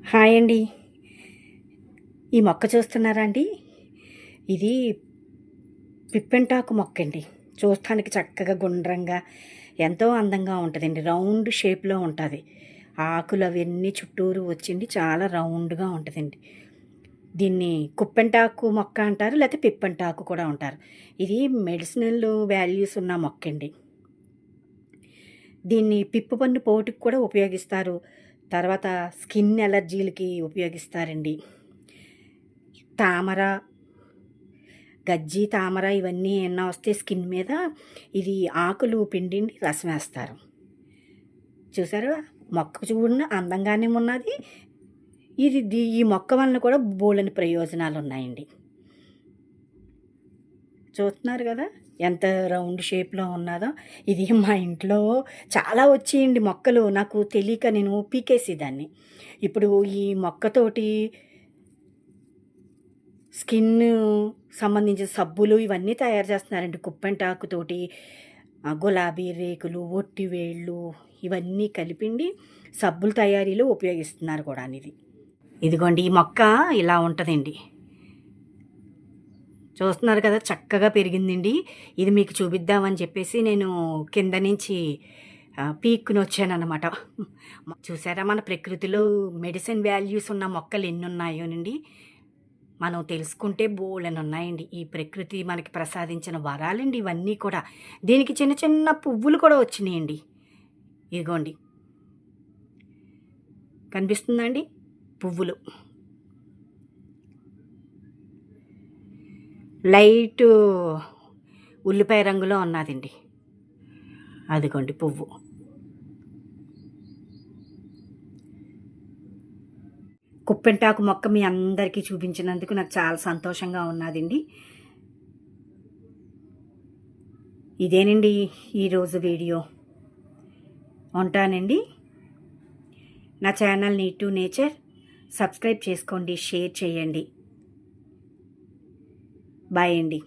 Hi అండి. ఈ మొక్క చూస్తున్నారా అండి? ఇది పిప్పెంటాకు మొక్కండి. చూస్తానికి చక్కగా గుండ్రంగా ఎంతో అందంగా ఉంటదండి. రౌండ్ షేప్‌లో ఉంటది. ఆకులు అవన్నీ చుట్టూరు వచ్చిండి చాలా రౌండ్‌గా ఉంటదండి. దీన్ని కుప్పెంటాకు మొక్క అంటారు. లేతే పిప్పెంటాకు కూడా అంటారు. ఇది మెడిసినల్ వాల్యూస్ ఉన్న మొక్కండి. దీన్ని పిప్పుపన్ను పోటుకి కూడా ఉపయోగిస్తారు. తర్వాత స్కిన్ ఎలర్జీలకి ఉపయోగిస్తారండి. తామర, గజ్జి, తామర ఇవన్నీ ఏమన్నా వస్తే స్కిన్ మీద ఇది ఆకులు పిండిండి రసమేస్తారు. చూసారా? మొక్క చూడన అందంగానే ఉన్నది. ఈ మొక్క వలన కూడా బోలెడన్ని ప్రయోజనాలున్నాయండి. చూస్తున్నారు గదా! ఎంత రౌండ్ షేప్‌లో ఉన్నాదో. ఇది మా ఇంట్లో చాలా వచ్చేయండి మొక్కలు. నాకు తెలీక నేను పీకేసేదాన్ని. ఇప్పుడు ఈ మొక్కతోటి స్కిన్ను సంబంధించిన సబ్బులు ఇవన్నీ తయారు చేస్తున్నారండి. కుప్పెంటాకుతోటి గులాబీ రేకులు, ఒట్టివేళ్ళు ఇవన్నీ కలిపిండి సబ్బుల తయారీలో ఉపయోగిస్తున్నారు కూడానిది. ఇదిగోండి ఈ మొక్క ఇలా ఉంటదండి. చూస్తున్నారు కదా! చక్కగా పెరిగిందండి. ఇది మీకు చూపిద్దామని చెప్పేసి నేను కింద నుంచి పీక్కునొచ్చాననమాట. చూసారా మన ప్రకృతిలో మెడిసిన్ వాల్యూస్ ఉన్న మొక్కలు ఎన్నున్నాయోనండి. మనం తెలుసుకుంటే బోలెడున్నాయండి. ఈ ప్రకృతి మనకి ప్రసాదించిన వరాలండి ఇవన్నీ కూడా. దీనికి చిన్న చిన్న పువ్వులు కూడా వచ్చినాయండి. ఇదిగోండి. కనిపిస్తుందా అండి? పువ్వులు. లైటు ఉల్లిపాయ రంగులో ఉన్నాదండి. అదిగోండి పువ్వు. కుప్పెంటాకు మొక్క మీ అందరికీ చూపించినందుకు నాకు చాలా సంతోషంగా ఉన్నదండి. ఇదేనండి ఈరోజు వీడియో. ఉంటానండి. నా channel need to nature subscribe చేసుకోండి, షేర్ చేయండి. బాయ్ అండి.